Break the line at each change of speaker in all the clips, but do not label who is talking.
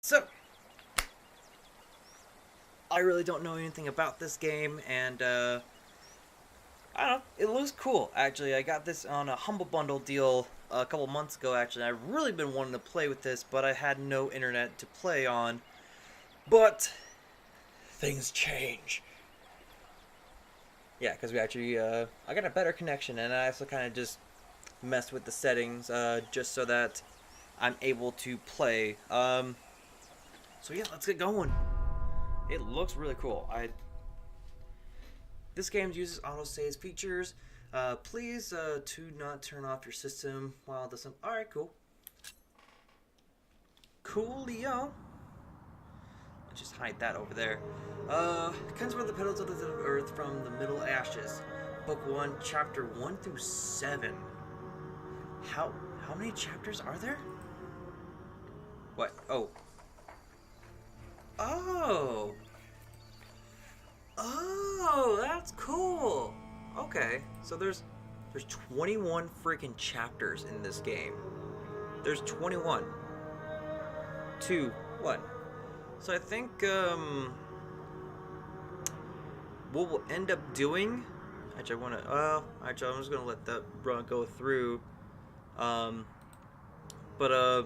So, I really don't know anything about this game, and I don't know, it looks cool, actually. I got this on a Humble Bundle deal a couple months ago, actually. I've really been wanting to play with this, but I had no internet to play on. But, things change. Yeah, because we actually, I got a better connection, and I also kind of just messed with the settings, just so that I'm able to play. So yeah, let's get going. It looks really cool. This game uses autosave features. Please to not turn off your system while this. All right, cool. Coolio. Let's just hide that over there. Comes with the petals of the earth from the middle ashes. Book 1, chapter 1 through 7. How many chapters are there? What? Oh. Oh. Oh, that's cool. Okay, so there's 21 freaking chapters in this game. There's 21. 2, 1. So I think what we'll end up doing. Actually, I want to. Actually, I'm just gonna let that run go through. But I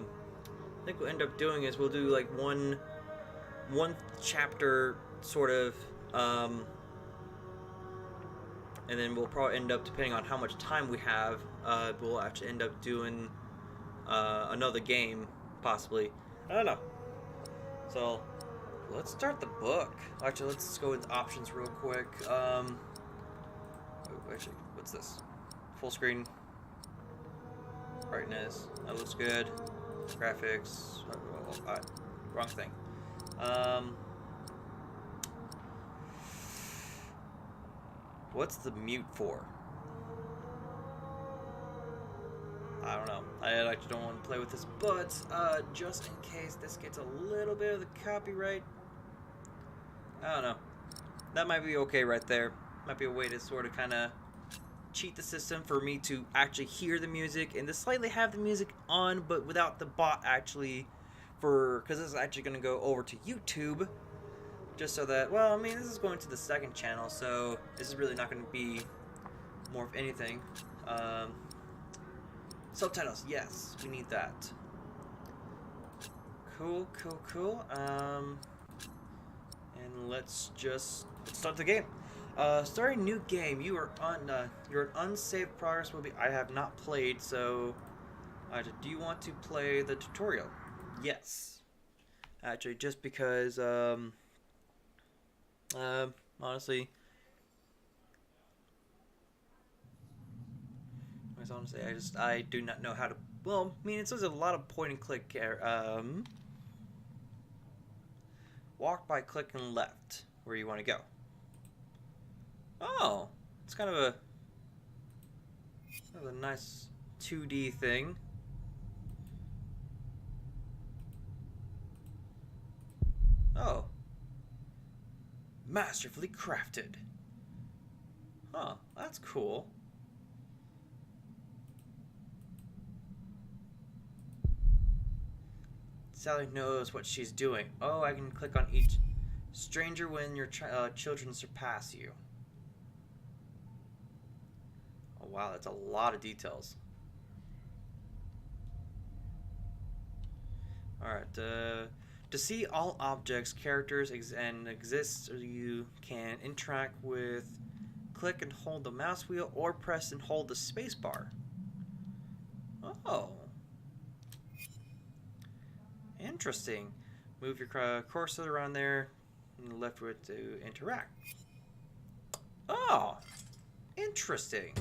think what we'll end up doing is we'll do like one chapter sort of. And then we'll probably end up, depending on how much time we have, we'll actually end up doing another game, possibly. I don't know. So, let's start the book. Actually, let's go into options real quick. Actually, what's this? Full screen. Brightness. That looks good. Graphics. Wrong thing. What's the mute for? I don't know. I actually don't want to play with this, but just in case this gets a little bit of the copyright, I don't know. That might be okay right there. Might be a way to sort of kind of cheat the system for me to actually hear the music and to slightly have the music on, but without the bot actually, because this is actually going to go over to YouTube. Just so that, well, I mean, this is going to the second channel, so this is really not going to be more of anything. Subtitles, yes, we need that. Cool. And let's start the game. Starting new game. You are on. Your unsaved progress will be. I have not played, so. Do you want to play the tutorial? Yes. Actually, just because. Honestly, I do not know how to. Well, I mean, it says a lot of point and click. Walk by clicking left where you want to go. Oh, it's kind of a nice 2D thing. Oh. Masterfully crafted. Huh, that's cool. Sally knows what she's doing. Oh, I can click on each stranger when your children surpass you. Oh wow, that's a lot of details. Alright, to see all objects, characters, and exists, you can interact with, click and hold the mouse wheel, or press and hold the space bar. Oh. Interesting. Move your cursor around there, and left with to interact. Oh. Interesting.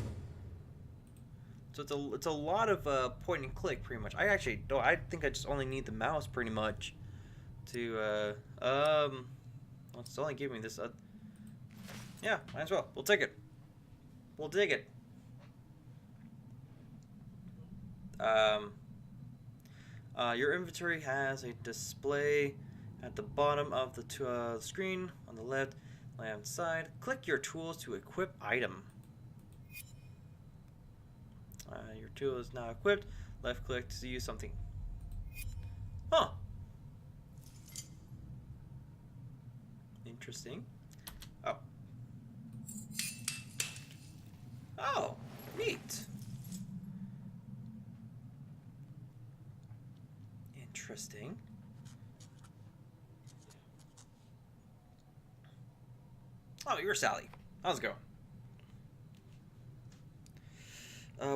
So it's a lot of point and click, pretty much. I think I just only need the mouse, pretty much. To well, it's only giving me this. Yeah, might as well. We'll take it. We'll dig it. Your inventory has a display at the bottom of the screen on the left-hand side. Click your tools to equip item. Your tool is now equipped. Left click to use something. Huh. Interesting. Oh. Oh, neat. Interesting. Oh, you're Sally. How's it going?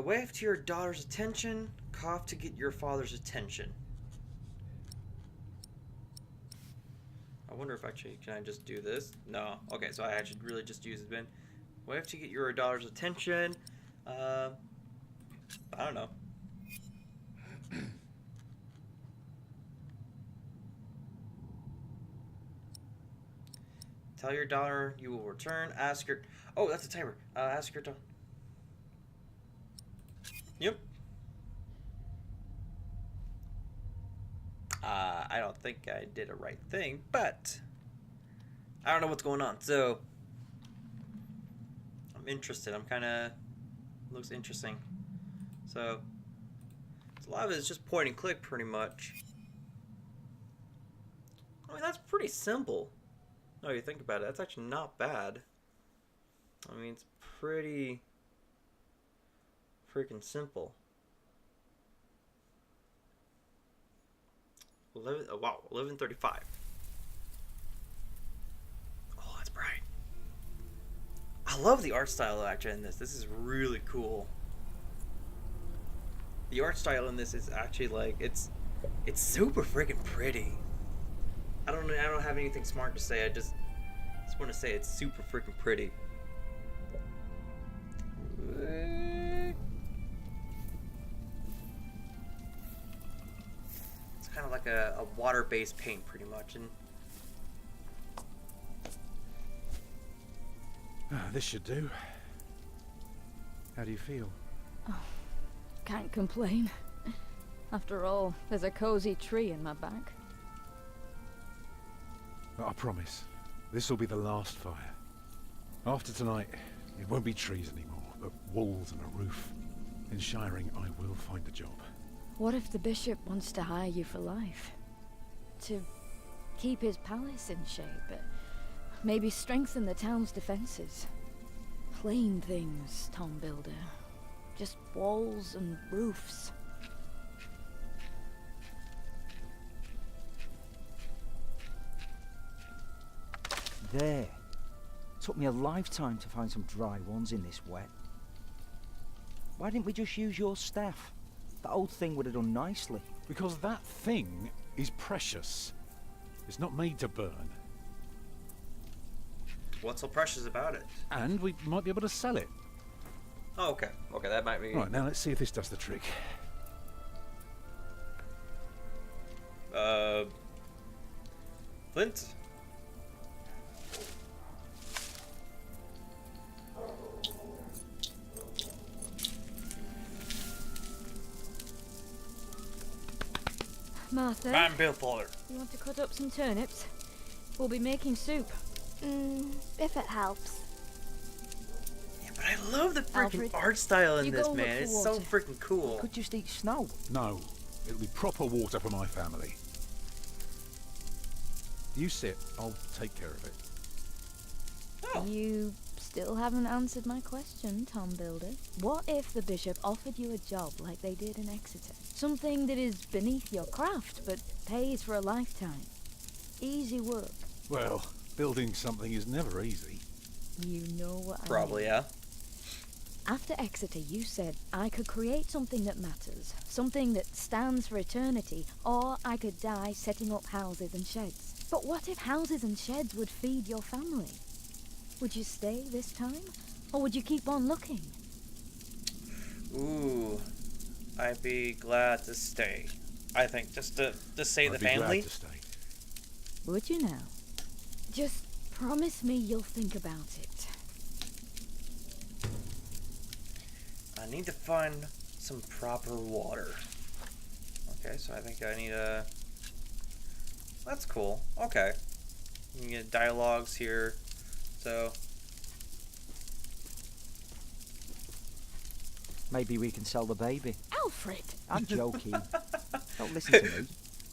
Wave to your daughter's attention. Cough to get your father's attention. I wonder if actually, can I just do this? No. Okay, so I should really just use it then. Wave to get your daughter's attention. I don't know. Tell your daughter you will return. Ask your... Oh, that's a timer. Ask your daughter... Yep. I don't think I did a right thing, but I don't know what's going on, so I'm interested. I'm kind of... Looks interesting. So a lot of it is just point and click, pretty much. I mean, that's pretty simple. No, you think about it, that's actually not bad. I mean, it's pretty freaking simple. 11, oh, wow, 11:35. Oh, that's bright. I love the art style actually in this. This is really cool. The art style in this is actually like it's super freaking pretty. I don't have anything smart to say. I just want to say it's super freaking pretty. It's kind of like a water-based paint, pretty much, and
this should do. How do you feel?
Oh, can't complain. After all, there's a cozy tree in my back.
But I promise, this will be the last fire. After tonight, it won't be trees anymore, but walls and a roof. In Shiring, I will find a job.
What if the bishop wants to hire you for life? To keep his palace in shape, maybe strengthen the town's defenses? Plain things, Tom Builder. Just walls and roofs.
There. Took me a lifetime to find some dry ones in this wet. Why didn't we just use your staff? That old thing would have done nicely.
Because that thing is precious. It's not made to burn.
what's so precious about it?
And we might be able to sell it.
Oh, okay. Okay, that might be...
Right, now let's see if this does the trick.
Flint?
Martha,
I'm Bill Follett.
you want to cut up some turnips? We'll be making soup.
If it helps.
Yeah, but I love the freaking
Alfred,
art style in
you
this,
go look
man.
for
It's so
water.
freaking cool.
Could just eat snow.
No, it'll be proper water for my family. You sit, I'll take care of it.
Oh.
You still haven't answered my question, Tom Builder. What if the bishop offered you a job like they did in Exeter? Something that is beneath your craft, but pays for a lifetime. Easy work.
Well, building something is never easy.
You know what I
Probably,
mean.
yeah.
After Exeter, you said I could create something that matters, something that stands for eternity, or I could die setting up houses and sheds. But what if houses and sheds would feed your family? Would you stay this time, or would you keep on looking?
Ooh, I'd be glad to stay. I think just to save the
I'd be
family.
glad to stay.
Would you now? Just promise me you'll think about it.
I need to find some proper water. Okay, so I think I need a... That's cool. Okay. You can get dialogues here. So...
Maybe we can sell the baby.
Alfred!
I'm joking. Don't listen to me.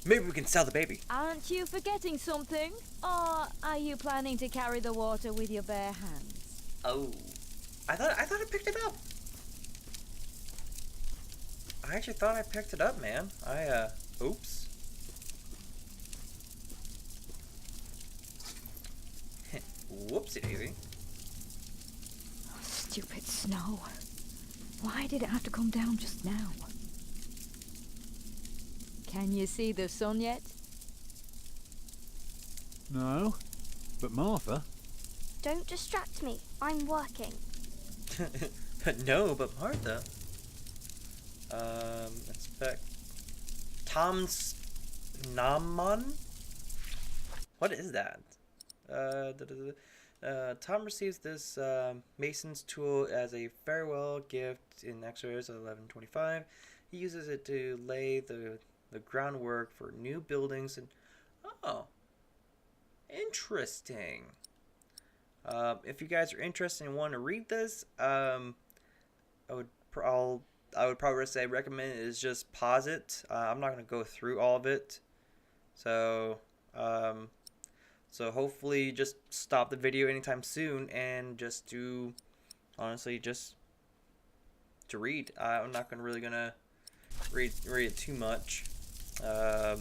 Maybe we can sell the baby.
Aren't you forgetting something? Or are you planning to carry the water with your bare hands?
Oh, I thought I picked it up. I actually thought I picked it up, man. Oops. Whoopsie daisy.
Stupid snow. Why did it have to come down just now? Can you see the sun yet?
No, but Martha.
Don't distract me. I'm working.
No, but Martha. Inspect. Tom's Naman? What is that? Tom receives this mason's tool as a farewell gift in Exodus 11:25. He uses it to lay the groundwork for new buildings and oh, interesting. If you guys are interested and want to read this, I would probably say recommend is just pause it. I'm not going to go through all of it, so hopefully just stop the video anytime soon and just do honestly just to read. I'm not really gonna read it too much. So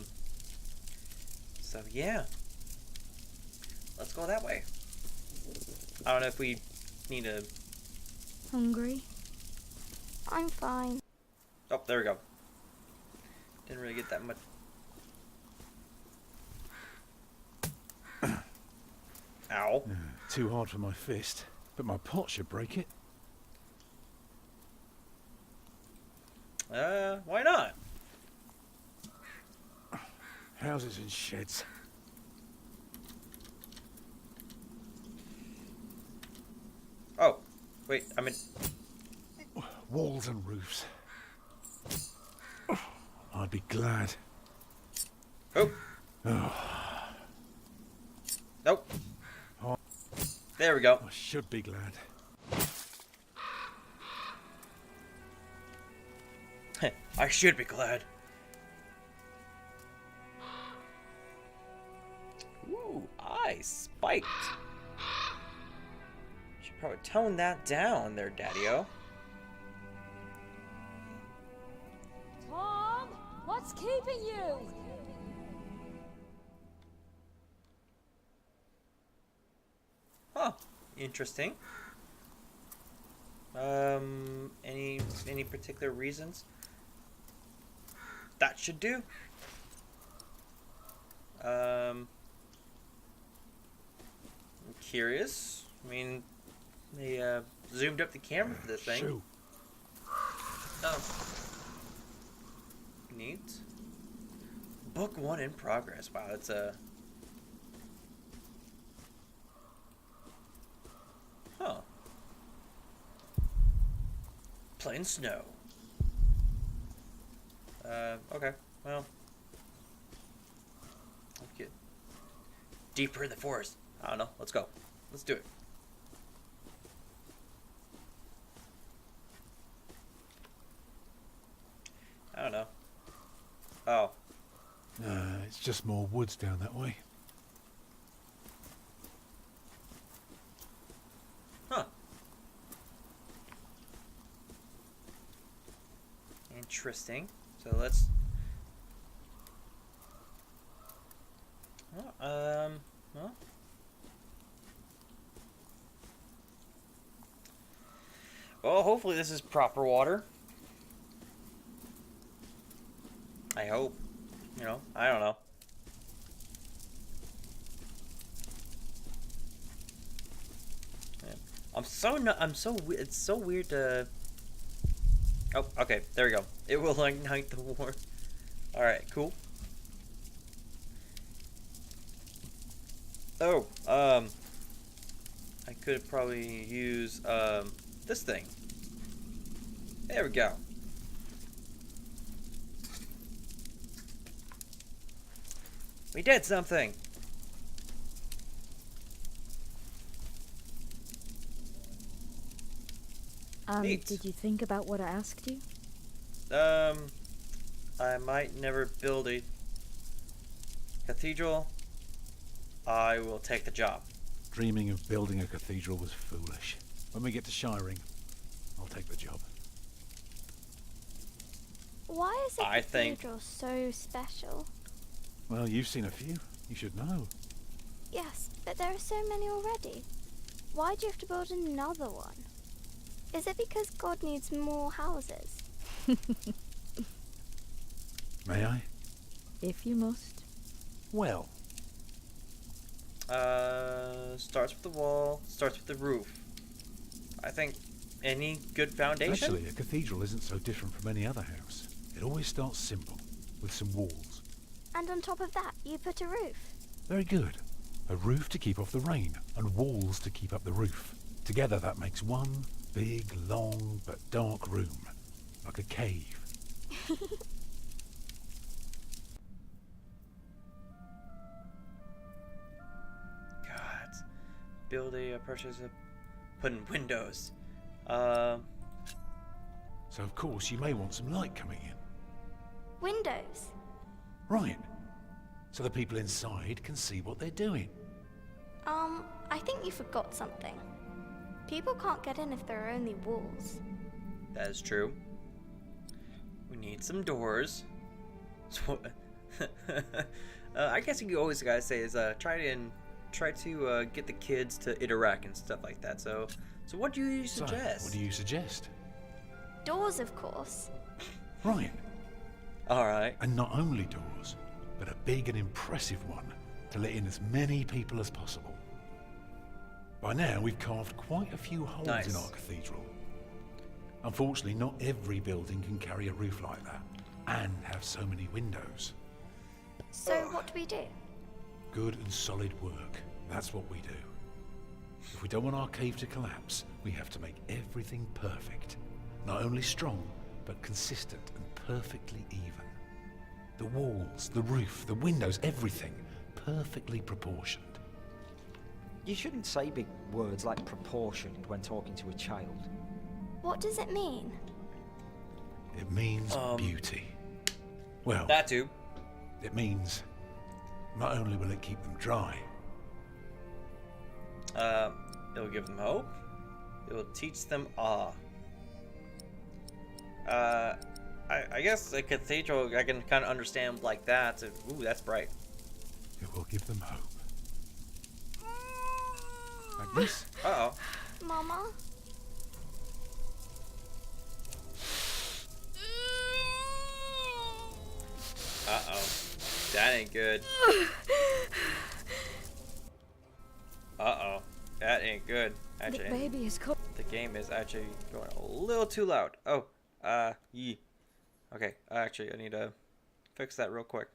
yeah, let's go that way. I don't know if we need to.
Hungry?
I'm fine.
Oh, there we go. Didn't really get that much. Ow.
Too hard for my fist, but my pot should break it.
Why not?
Houses and sheds.
Oh, wait, I mean...
Walls and roofs. I'd be glad.
Oh.
Oh,
Nope. There we go.
I should be glad.
I should be glad. Ooh, eye spiked. Should probably tone that down there, Daddy-O.
Tom, what's keeping you?
Huh. Interesting. Any particular reasons? That should do. I'm curious. I mean, they zoomed up the camera for this thing.
Shoot.
Oh. Neat. Book 1 in progress. Wow, that's a... Huh. Plain snow. Okay. Well. Let's get deeper in the forest. I don't know. Let's go. Let's do it. I don't know. Oh.
It's just more woods down that way.
Huh. Interesting. So let's... Well... Well, hopefully this is proper water. I hope. You know, I don't know. It's so weird to... Oh, okay, there we go. It will ignite the war. Alright, cool. Oh, I could probably use, this thing. There we go. We did something! Neat.
Did you think about what I asked you?
I might never build a cathedral, I will take the job.
Dreaming of building a cathedral was foolish. When we get to Shiring, I'll take the job.
Why is a
I think-
cathedral so special?
Well, you've seen a few. You should know.
Yes, but there are so many already. Why do you have to build another one? Is it because God needs more houses?
May I?
If you must.
Well,
Starts with the wall, starts with the roof. I think any good foundation?
actually, a cathedral isn't so different from any other house. It always starts simple, with some walls.
And on top of that, you put a roof.
Very good. A roof to keep off the rain, and walls to keep up the roof. Together that makes one big, long, but dark room. Like a cave.
God. Build a purchase a put in windows. Um,
So of course you may want some light coming in.
Windows.
Right. So the people inside can see what they're doing.
I think you forgot something. People can't get in if there are only walls.
that is true. We need some doors. So, I guess you always gotta say is try to get the kids to interact and stuff like that. So what do you
So,
suggest?
what do you suggest?
Doors, of course.
Right.
All right.
And not only doors, but a big and impressive one to let in as many people as possible. By now, we've carved quite a few holes
Nice.
in our cathedral. Unfortunately, not every building can carry a roof like that and have so many windows.
So what do we do?
Good and solid work. That's what we do. If we don't want our cave to collapse, we have to make everything perfect. Not only strong, but consistent and perfectly even. The walls, the roof, the windows, everything perfectly proportioned.
You shouldn't say big words like proportioned when talking to a child.
What does it mean?
It means beauty. Well,
That too.
it means not only will it keep them dry,
It will give them hope. It will teach them awe. I guess a cathedral I can kind of understand like that. Ooh, that's bright.
it will give them hope. Like this.
Uh
Mama?
oh. That ain't good. That ain't good.
The
Actually,
baby is cold.
the game is actually going a little too loud. Oh, yee. Okay, actually, I need to fix that real quick.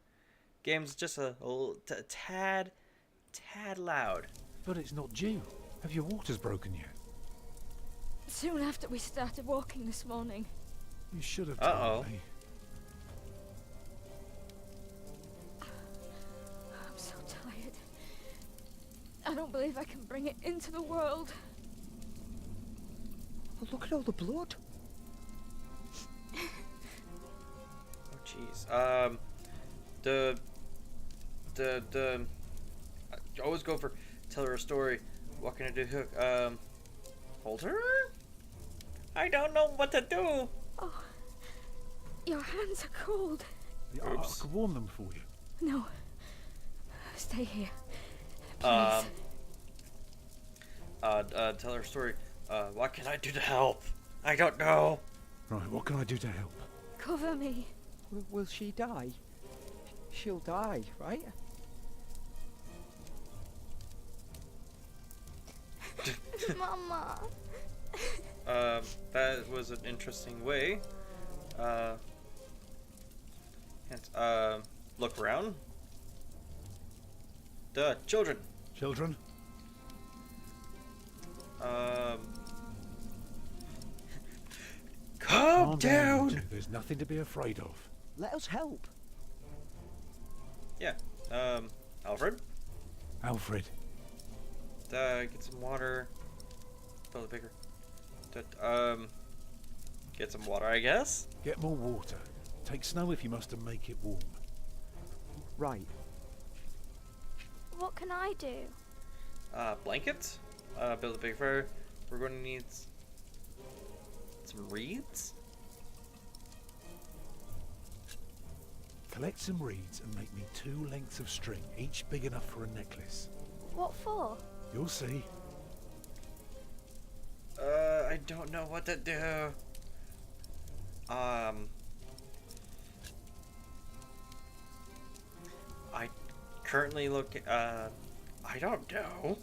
Game's just a tad loud.
But it's not due. Have your waters broken yet?
Soon after we started walking this morning.
You should have
Uh-oh.
told me.
I'm so tired. I don't believe I can bring it into the world.
Oh, look at all the blood.
Oh, jeez. I always go for tell her a story. What can I do? Hold her? I don't know what to do.
Oh, your hands are cold.
I
Oops.
could warm them for you.
No, stay here.
Um,
Please.
Tell her a story. What can I do to help? I don't know.
Right, what can I do to help?
Cover me.
Will she die? She'll die, right?
Mama.
That was an interesting way. Look around. Children.
Children?
Calm down.
you two. There's nothing to be afraid of.
Let us help.
Yeah. Alfred.
Alfred,
Get some water. Fill the bigger. Get some water, I guess.
get more water. Take snow if you must and make it warm.
Right.
What can I do?
Blankets. Build a big fire. We're going to need some reeds.
Collect some reeds and make me 2 lengths of string, each big enough for a necklace.
What for?
You'll see.
I don't know what to do. I currently look. I don't know.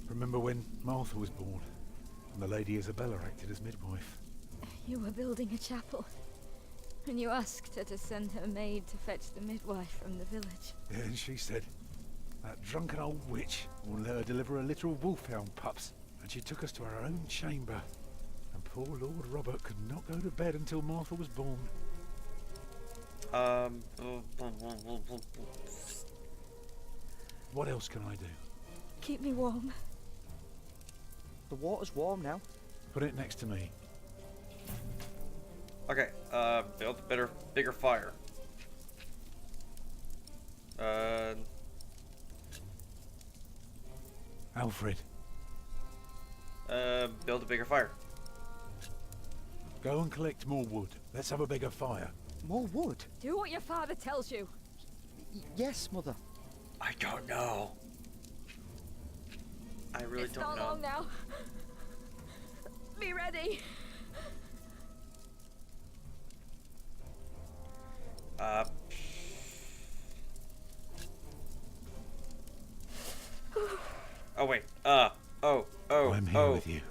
Remember when Martha was born, and the Lady Isabella acted as midwife?
You were building a chapel, and you asked her to send her maid to fetch the midwife from the village.
Yeah, and she said, that drunken old witch wouldn't let her deliver her little wolfhound pups, and she took us to our own chamber. And poor Lord Robert could not go to bed until Martha was born. What else can I do?
Keep me warm.
The water's warm now.
Put it next to me.
Okay. Build a bigger fire.
Alfred,
Build a bigger fire.
go and collect more wood. Let's have a bigger fire.
More wood?
Do what your father tells you.
Yes, Mother.
I don't know. I really
It's
don't
not
know.
long now. Be ready.
Oh wait.
I'm here with you.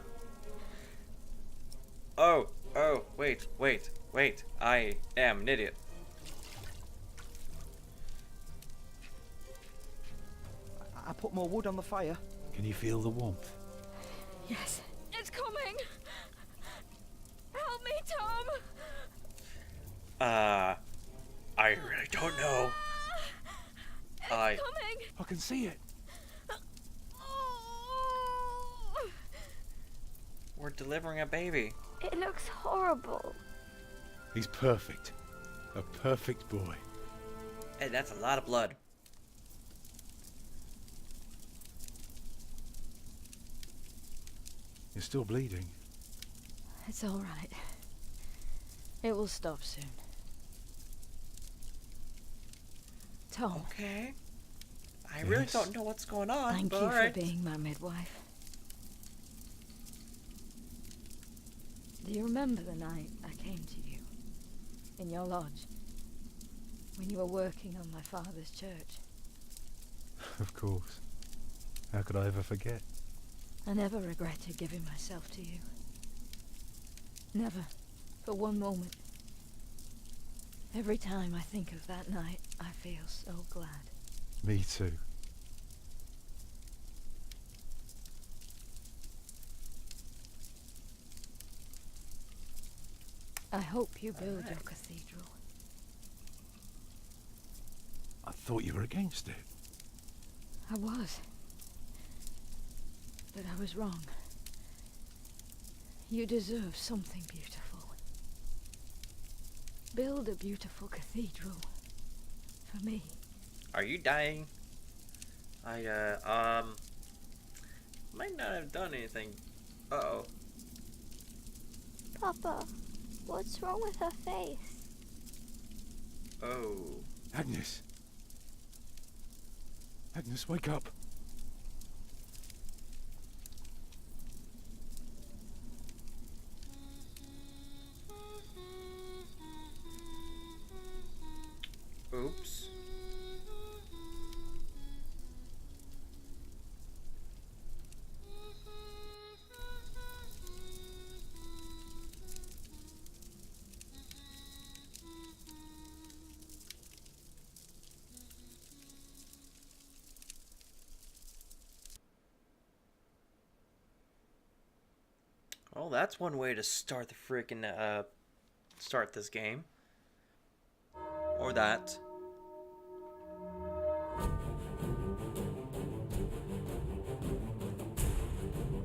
Wait. I am an idiot.
I put more wood on the fire.
Can you feel the warmth?
Yes. It's coming. Help me, Tom.
I really don't know.
It's
I-
coming.
I can see it.
Oh.
We're delivering a baby.
It looks horrible.
He's perfect. A perfect boy.
Hey, that's a lot of blood.
You're still bleeding.
It's all right. It will stop soon. Tom,
Okay. I really
Yes?
don't know what's going on.
thank
but
you
all
for
right.
being my midwife. Do you remember the night I came to you? In your lodge? When you were working on my father's church?
Of course. How could I ever forget?
I never regretted giving myself to you. Never. For one moment. Every time I think of that night, I feel so glad.
Me too.
I hope you build your
Alright.
cathedral.
I thought you were against it.
I was. But I was wrong. You deserve something beautiful. Build a beautiful cathedral. For me.
Are you dying? I might not have done anything. Uh-oh.
Papa, what's wrong with her face?
Oh.
Agnes. Agnes, wake up.
Oops. Well, that's one way to start the freaking start this game. Or that.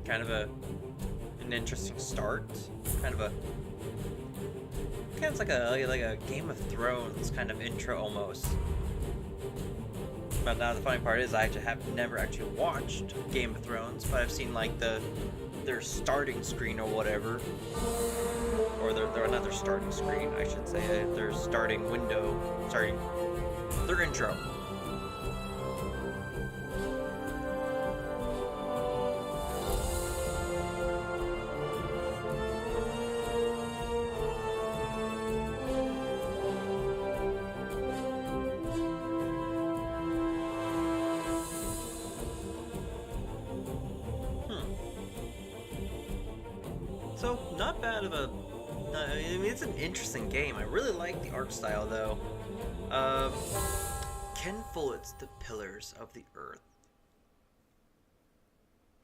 Kind of an interesting start. Kind of like a Game of Thrones kind of intro almost. But now the funny part is I actually have never actually watched Game of Thrones, but I've seen like their starting screen or whatever, or their another starting screen, I should say, their starting window, their intro. So, not bad of a... I mean, it's an interesting game. I really like the art style, though. Ken Follett's The Pillars of the Earth.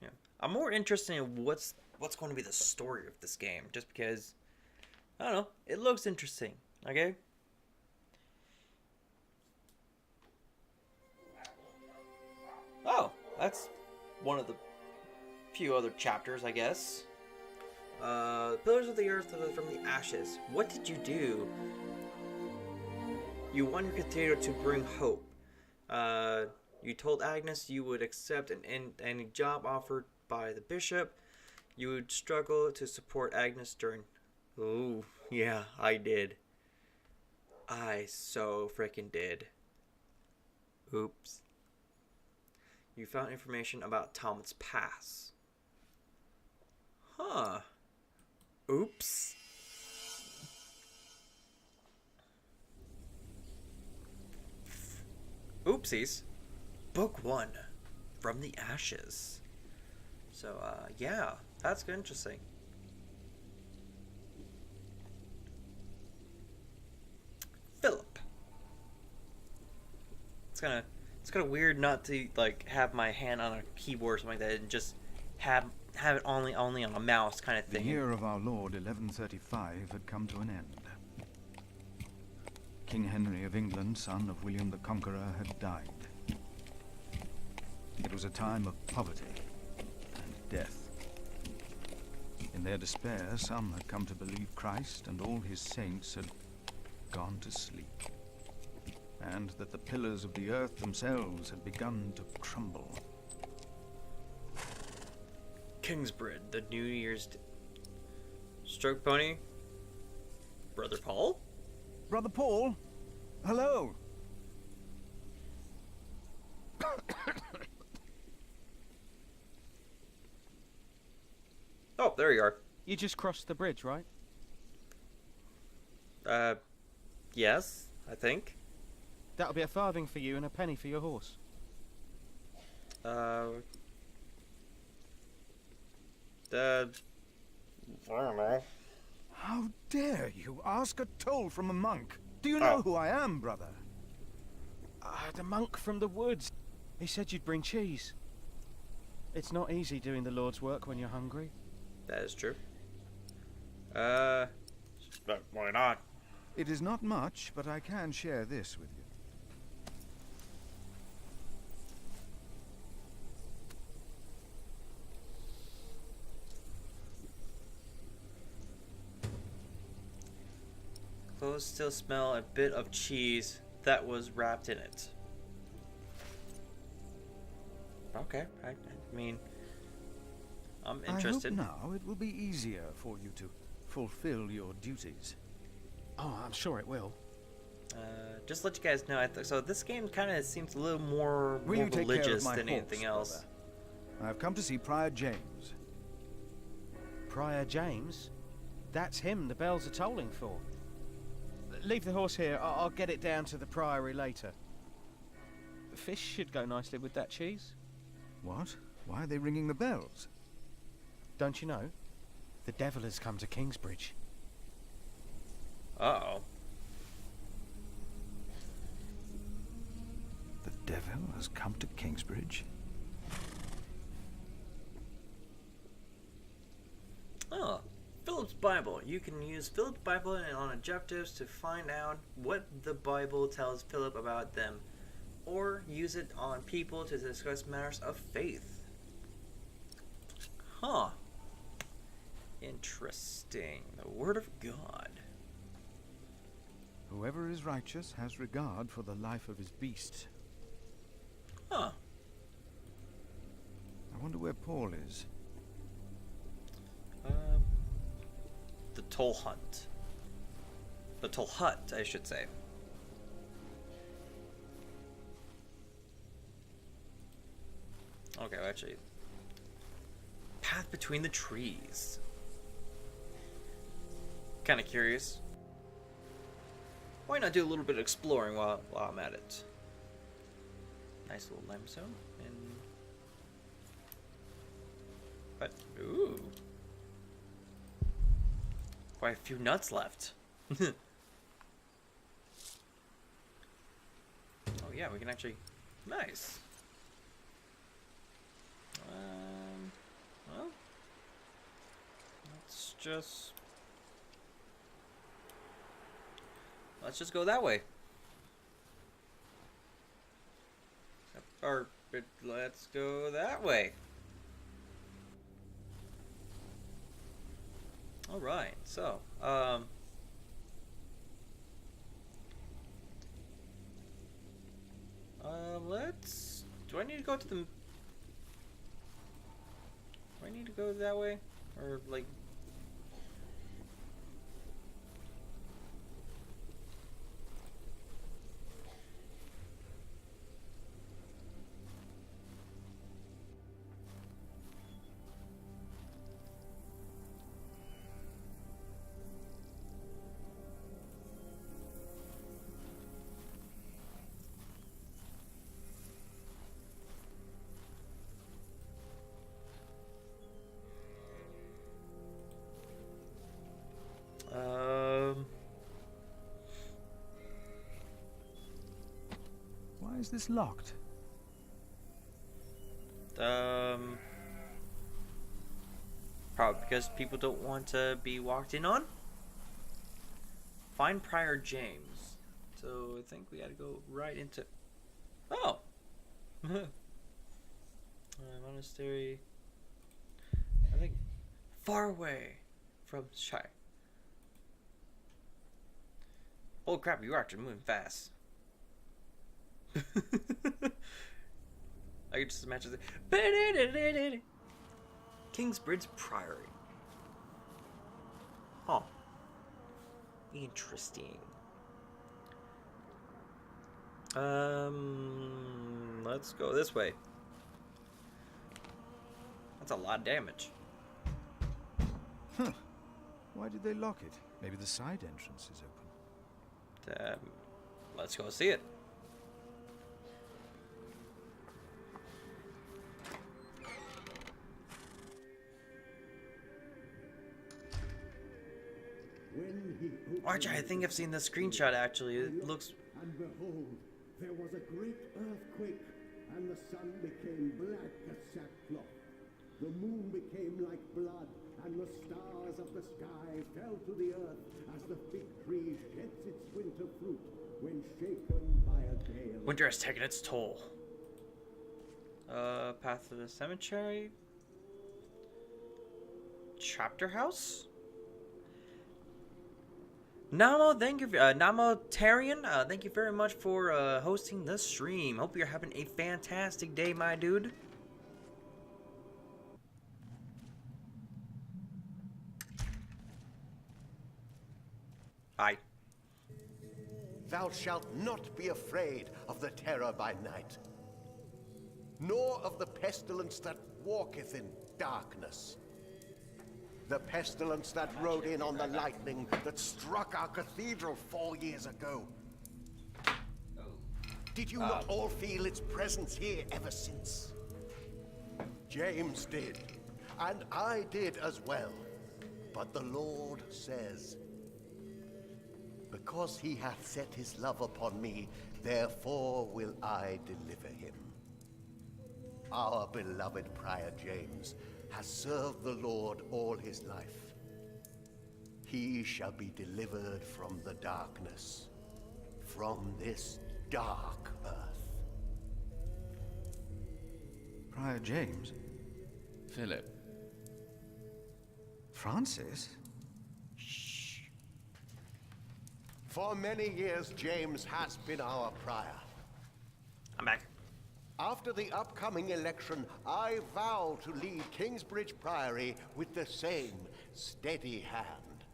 Yeah. I'm more interested in what's going to be the story of this game, just because, I don't know, it looks interesting, okay? Oh, that's one of the few other chapters, I guess. Pillars of the Earth from the ashes. What did you do? You won your cathedral to bring hope. You told Agnes you would accept any job offered by the bishop. You would struggle to support Agnes during... Oh, yeah, I did. I so freaking did. Oops. You found information about Talmud's Pass. Huh. Oops. Oopsies. Book 1. From the Ashes. So, yeah. That's interesting. Philip. It's kind of weird not to, like, have my hand on a keyboard or something like that and just have it only on a mouse kind of thing.
The year of our Lord 1135 had come to an end. King Henry of England, son of William the Conqueror, had died. It was a time of poverty and death. In their despair, some had come to believe Christ and all his saints had gone to sleep, and that the pillars of the earth themselves had begun to crumble.
Kingsbridge, the New Year's Stroke Pony. Brother Paul?
Brother Paul? Hello!
Oh, there you are.
You just crossed the bridge, right?
Yes, I think.
That'll be a farthing for you and a penny for your horse.
I don't know.
How dare you ask a toll from a monk? Do you know who I am, brother?
The monk from the woods. He said you'd bring cheese. It's not easy doing the Lord's work when you're hungry.
That is true. But why not?
It is not much, but I can share this with you.
Clothes still smell a bit of cheese that was wrapped in it. Okay, I mean, I'm interested.
I hope now it will be easier for you to fulfill your duties.
Oh, I'm sure it will.
Just to let you guys know, so this game kind of seems a little more
Will you take care of
religious
my
than
horse,
anything else.
brother? I've come to see Prior James.
Prior James? That's him the bells are tolling for. Leave the horse here. I'll get it down to the priory later. Fish should go nicely with that cheese.
What? Why are they ringing the bells?
Don't you know? The devil has come to Kingsbridge.
Uh-oh.
The devil has come to Kingsbridge?
Oh, Philip's Bible. You can use Philip's Bible on objectives to find out what the Bible tells Philip about them, or use it on people to discuss matters of faith. Huh. Interesting. The Word of God.
Whoever is righteous has regard for the life of his beast.
Huh.
I wonder where Paul is.
The Toll Hunt. The Toll Hut, I should say. Okay, well, actually. Path between the trees. Kind of curious. Why not do a little bit of exploring while I'm at it? Nice little limestone. And... But, ooh. Quite a few nuts left. Oh yeah, we can actually... Nice. Well... Let's just go that way. Or, let's go that way. Alright, so, let's... Do I need to go to the... Do I need to go that way? Or, like...
Why is this locked?
Probably because people don't want to be walked in on. Find Prior James. So I think we gotta go right into... Oh! Monastery. I think far away from Shire. Oh crap, you are actually moving fast. I could just imagine it. Kingsbridge Priory. Huh. Interesting. Let's go this way. That's a lot of damage.
Huh. Why did they lock it? Maybe the side entrance is open.
Let's go see it. Archie, I think I've seen the screenshot actually. It looks...
And behold, there was a great earthquake, and the sun became black as sackcloth. The moon became like blood, and the stars of the sky fell to the earth as the fig tree sheds its winter fruit when shaken by a gale.
Winter has taken its toll. Path to the cemetery. Chapter house? Namo, thank you, Namo Tarian, thank you very much for hosting the stream. Hope you're having a fantastic day, my dude. Bye.
Thou shalt not be afraid of the terror by night, nor of the pestilence that walketh in darkness. The pestilence that rode in on the lightning that struck our cathedral 4 years ago. Did you not all feel its presence here ever since? James did, and I did as well. But the Lord says, because he hath set his love upon me, therefore will I deliver him. Our beloved Prior James has served the Lord all his life. He shall be delivered from the darkness, from this dark earth.
Prior James?
Philip.
Francis?
Shh. For many years, James has been our prior.
I'm back.
After After the upcoming election, I vow to lead Kingsbridge Priory with the same steady hand.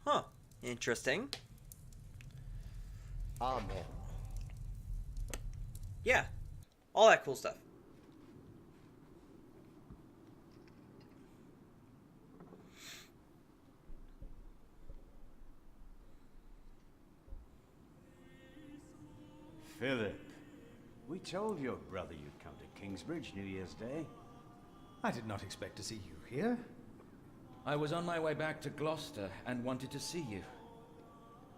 Huh. Interesting.
Amen.
Yeah. All that cool stuff.
Philip, we told your brother you'd come to Kingsbridge New Year's Day.
I did not expect to see you here.
I was on my way back to Gloucester and wanted to see you.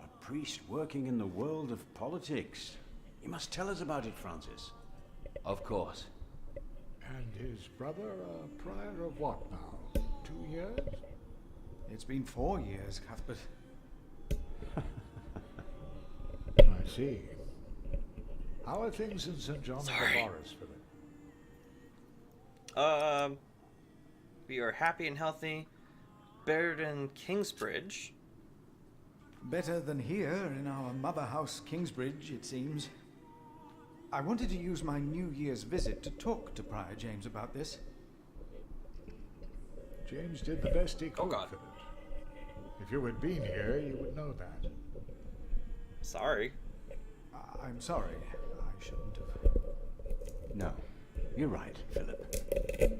A priest working in the world of politics. You must tell us about it, Francis.
Of course.
And his brother a prior of what now? 2 years?
It's been 4 years, Cuthbert.
I see. How are things in St. John of the Forest, Philip?
We are happy and healthy. Better than Kingsbridge.
Better than here in our mother house, Kingsbridge, it seems. I wanted to use my New Year's visit to talk to Prior James about this.
James did the best he could,
God.
Philip. If you had been here, you would know that.
Sorry.
I'm sorry. I shouldn't have.
No, you're right, Philip.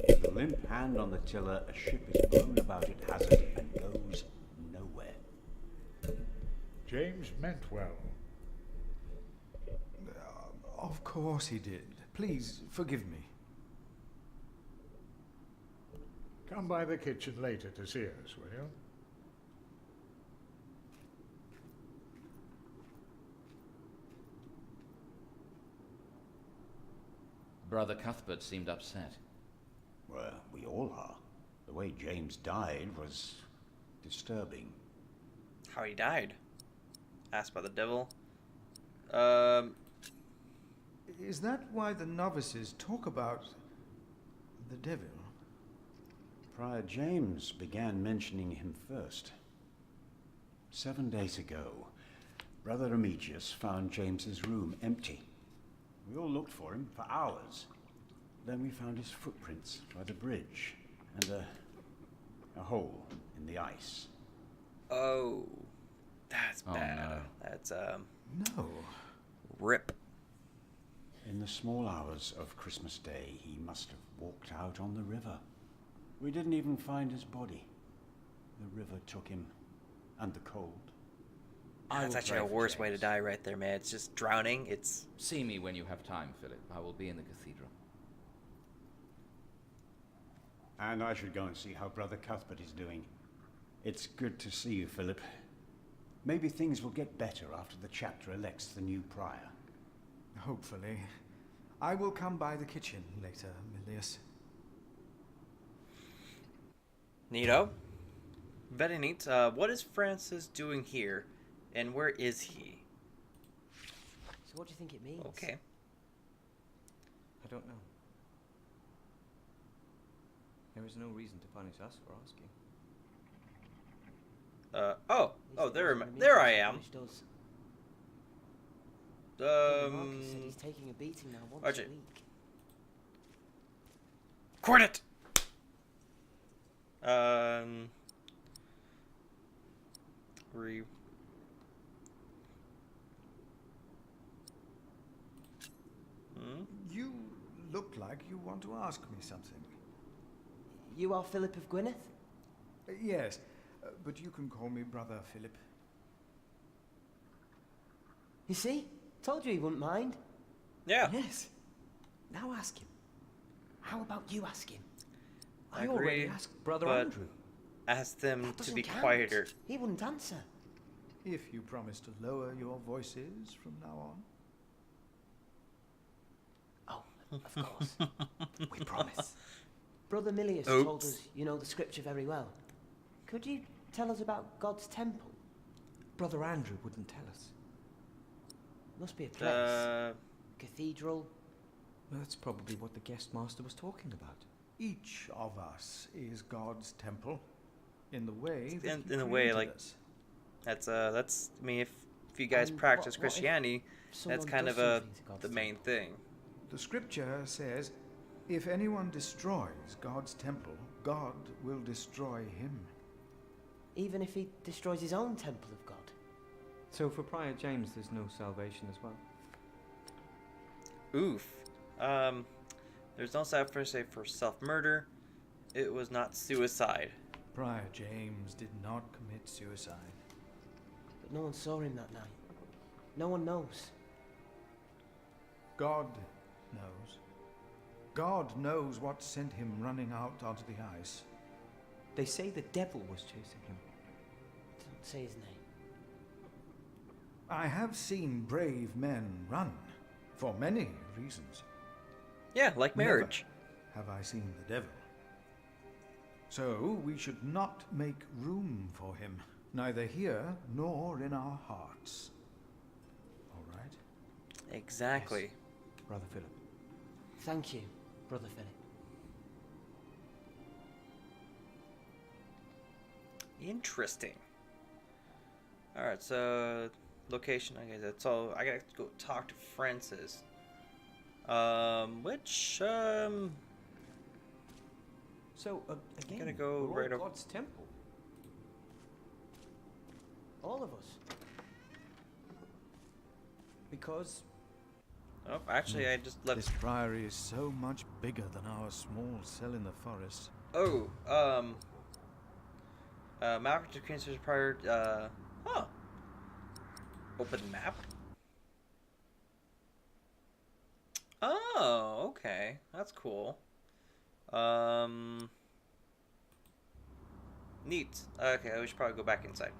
With a limp hand on the tiller, a ship is blown about at hazard and goes nowhere.
James meant well.
Of course he did. Please, forgive me.
Come by the kitchen later to see us, will you?
Brother Cuthbert seemed upset.
Well, we all are. The way James died was disturbing.
How he died. Asked by the devil.
Is that why the novices talk about the devil?
Prior James began mentioning him first. 7 days ago, Brother Remigius found James's room empty. We all looked for him for hours. Then we found his footprints by the bridge and a hole in the ice.
Oh. That's
Oh,
bad.
no.
That's,
No.
rip.
In the small hours of Christmas Day, he must have walked out on the river. We didn't even find his body. The river took him, and the cold.
That's
will
actually
pray
a
for
worse way to
James.
die right there, man. It's just drowning. It's...
See me when you have time, Philip. I will be in the cathedral.
And I should go and see how Brother Cuthbert is doing. It's good to see you, Philip. Maybe things will get better after the chapter elects the new prior.
Hopefully. I will come by the kitchen later, Milius.
Neato. Very neat. What is Francis doing here? And where is he?
So what do you think it means?
Okay.
I don't know. There is no reason to punish us for asking.
There I am.
Marcus said he's taking a beating now once
Archie.
a week.
Coordinate!
You look like you want to ask me something.
You are Philip of Gwynedd?
Yes, but you can call me Brother Philip.
You see? Told you he wouldn't mind.
Yeah.
Yes. Now ask him. How about you ask him?
I
I already
agree,
asked Brother
but
Andrew.
Ask them
That
to
doesn't
be
count.
quieter.
He wouldn't answer.
If you promise to lower your voices from now on.
Oh, of course. We promise. Brother Milius told us you know the scripture very well. Could you tell us about God's temple? Brother Andrew wouldn't tell us. Must be a place. Cathedral. That's probably what the guest master was talking about.
Each of us is God's temple, in the way that He
in a way,
created
like
us.
that's I mean, if you guys
And
practice
what if
Christianity, that's
someone
kind
does
of
something to God's
the main
temple?
thing.
The scripture says, if anyone destroys God's temple, God will destroy him.
Even if he destroys his own temple of God?
So for Prior James, there's no salvation as well?
Oof. There's no sacrifice for self-murder. It was not suicide.
Prior James did not commit suicide.
But no one saw him that night. No one knows.
God knows. God knows what sent him running out onto the ice.
They say the devil was chasing him.
Don't say his name.
I have seen brave men run, for many reasons.
Yeah, like marriage.
Never have I seen the devil. So we should not make room for him, neither here nor in our hearts. All right?
Exactly.
Yes, Brother Philip.
Thank you, Brother Philip.
Interesting. Alright, so location, I guess that's all. I gotta go talk to Francis.
So, again,
gonna go
we're
right
all
over.
God's temple.
All of us.
Because
Oh, actually, I just left.
This priory is so much bigger than our small cell in the forest.
Oh, map to consider prior. Huh. Open map. Oh, okay, that's cool. Neat. Okay, we should probably go back inside.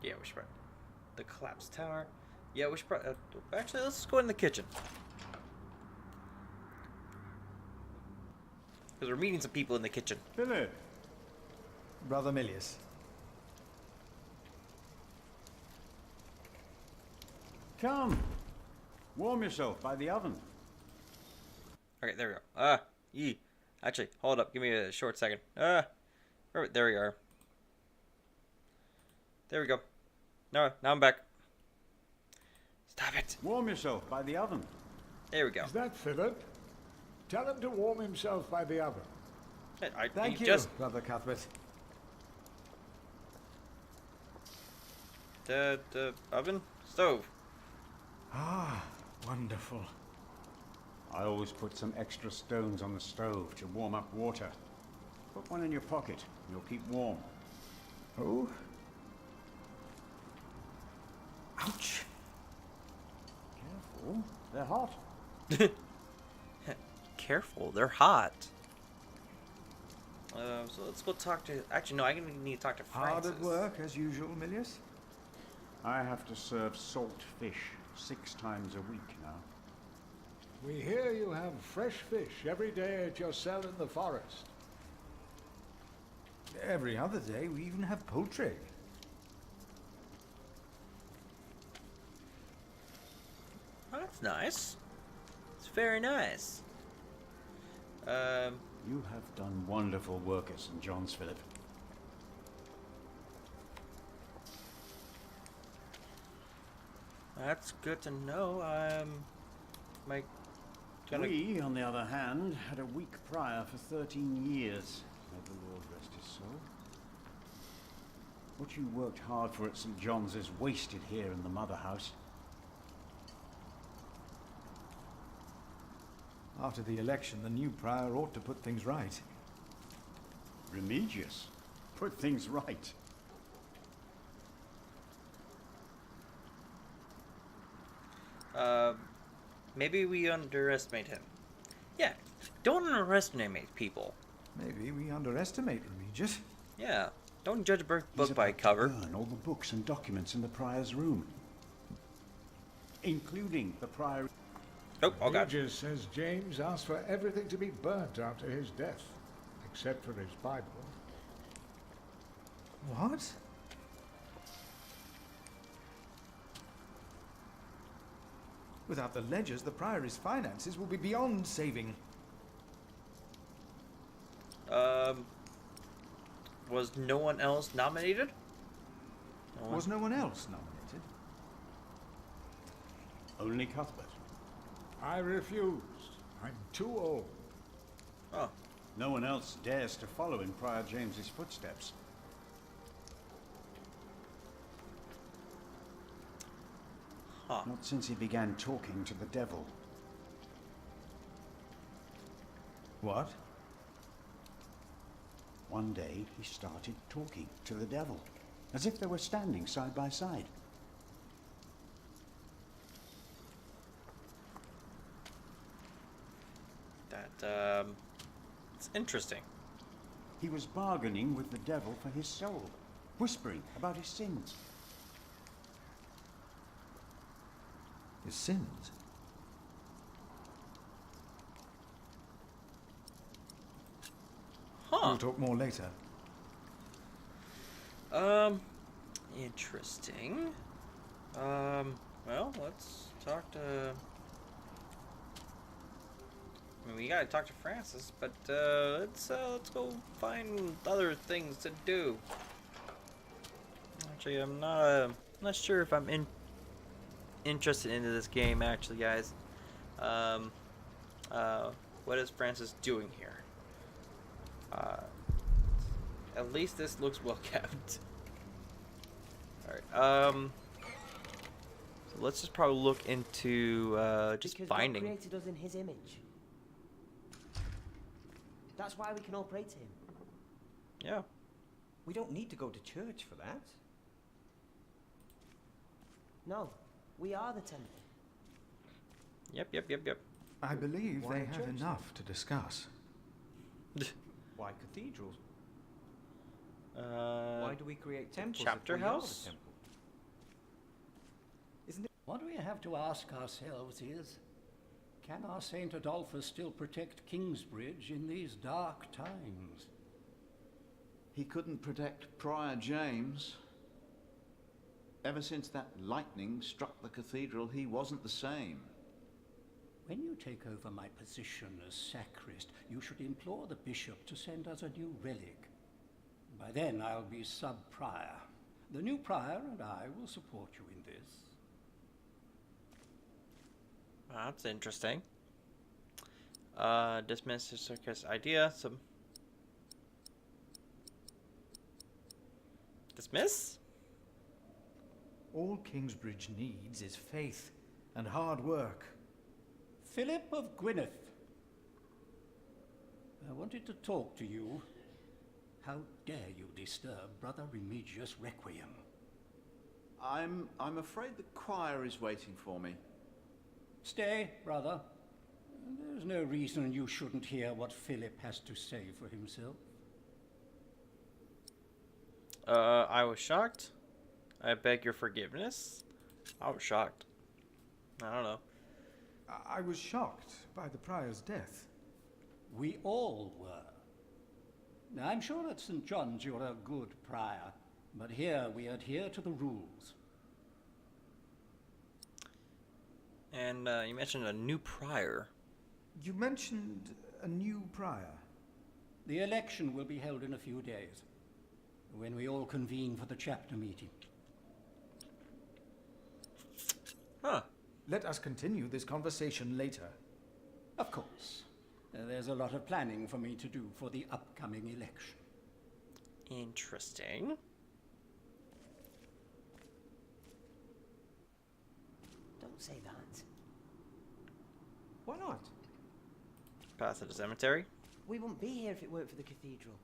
Yeah, we should probably. The collapsed tower. Yeah, we should probably. Actually, let's just go in the kitchen. Because we're meeting some people in the kitchen.
Philip!
Brother Milius.
Come! Warm yourself by the oven.
Okay, there we go. Yee. Actually, hold up. Give me a short second. Alright, there we are. There we go. No, now I'm back. Stop it.
Warm yourself by the oven.
There we go.
Is that Philip? Tell him to warm himself by the oven.
Thank you,
just
Brother Cuthbert.
the oven stove.
Ah, wonderful.
I always put some extra stones on the stove to warm up water. Put one in your pocket, and you'll keep warm.
Oh?
Ouch! Careful, they're hot.
Careful, they're hot. So let's go talk to. Actually, no, I need to talk to Francis.
Hard at work, as usual, Milius?
I have to serve salt fish 6 times a week now.
We hear you have fresh fish every day at your cell in the forest.
Every other day, we even have poultry.
Oh, that's nice. It's very nice.
You have done wonderful work at St. John's, Philip.
That's good to know.
We, on the other hand, had a weak prior for 13 years. May the Lord rest his soul. What you worked hard for at St. John's is wasted here in the mother house.
After the election, the new prior ought to put things right.
Remigius, put things right.
Maybe we underestimate him. Yeah, don't underestimate people.
Maybe we underestimate Remigius.
Yeah, don't judge a book
He's
by
about to
cover.
burn all the books and documents in the prior's room, including the prior.
Oh God.
Regis says James asked for everything to be burnt after his death, except for his Bible.
What? Without the ledgers, the priory's finances will be beyond saving.
Was no one else nominated?
Was no one else nominated?
Only Cuthbert.
I refused. I'm too old.
Oh.
No one else dares to follow in Prior James's footsteps.
Huh.
Not since he began talking to the devil.
What?
One day he started talking to the devil, as if they were standing side by side.
It's interesting.
He was bargaining with the devil for his soul, whispering about his sins.
His sins?
Huh.
We'll talk more later.
Interesting. Well, let's talk to... I mean, we gotta talk to Francis, but, let's go find other things to do. Actually, I'm not sure if I'm interested into this game, actually, guys. What is Francis doing here? At least this looks well kept. Alright, so let's just probably look into, just
because
finding.
God created us in his image. That's why we can all pray to him.
Yeah.
We don't need to go to church for that.
No, we are the temple.
Yep.
I believe
Why
they
a
have
church
enough to discuss.
Why cathedrals?
Why
Why do we create temples?
chapter
if we are the
house?
temple?
What we have to ask ourselves is, can our Saint Adolphus still protect Kingsbridge in these dark times?
He couldn't protect Prior James. Ever since that lightning struck the cathedral, he wasn't the same.
When you take over my position as sacrist, you should implore the bishop to send us a new relic. By then I'll be sub-prior. The new prior and I will support you in this.
That's interesting. Dismiss the circus idea. Dismiss?
All Kingsbridge needs is faith and hard work.
Philip of Gwynedd, I wanted to talk to you. How dare you disturb Brother Remigius' requiem?
I'm afraid the choir is waiting for me.
Stay, brother. There's no reason you shouldn't hear what Philip has to say for himself.
I was shocked. I beg your forgiveness. I was shocked. I don't know.
I was shocked by the prior's death.
We all were. Now, I'm sure at St. John's you're a good prior, but here we adhere to the rules.
And you mentioned a new prior.
You mentioned a new prior.
The election will be held in a few days, when we all convene for the chapter meeting.
Huh.
Let us continue this conversation later.
Of course. There's a lot of planning for me to do for the upcoming election.
Interesting.
Don't say that.
Why not?
Pass to the cemetery.
We wouldn't be here if it weren't for the cathedral.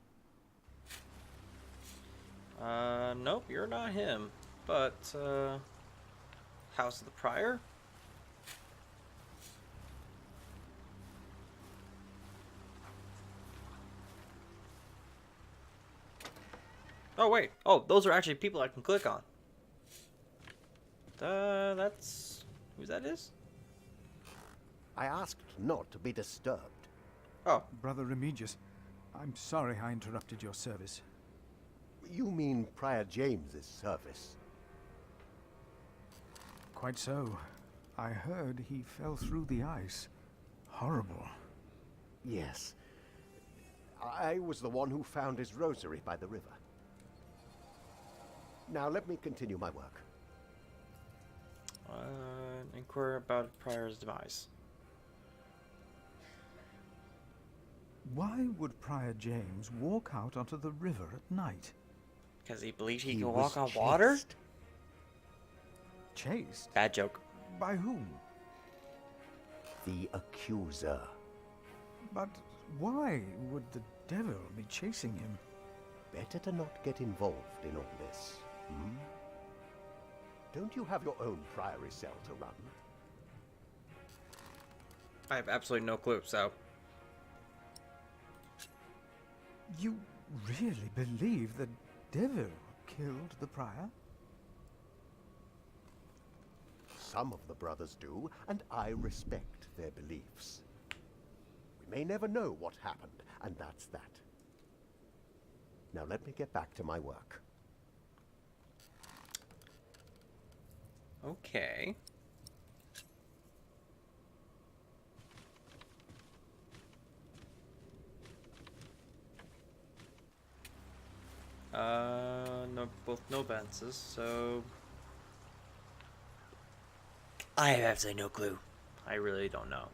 Nope, you're not him. But, House of the Prior? Oh, wait. Oh, those are actually people I can click on. That's... who that is?
I asked not to be disturbed.
Oh.
Brother Remigius, I'm sorry I interrupted your service.
You mean Prior James's service?
Quite so. I heard he fell through the ice. Horrible.
Yes. I was the one who found his rosary by the river. Now let me continue my work.
Inquire about Prior's demise.
Why would Prior James walk out onto the river at night?
Because he believed he could walk on water?
Chased?
Bad joke.
By whom?
The accuser.
But why would the devil be chasing him?
Better to not get involved in all this. Hmm? Don't you have your own priory cell to run?
I have absolutely no clue, so...
You really believe the devil killed the prior?
Some of the brothers do, and I respect their beliefs. We may never know what happened, and that's that. Now let me get back to my work.
Okay. No, both no advances, so... I have absolutely no clue. I really don't know.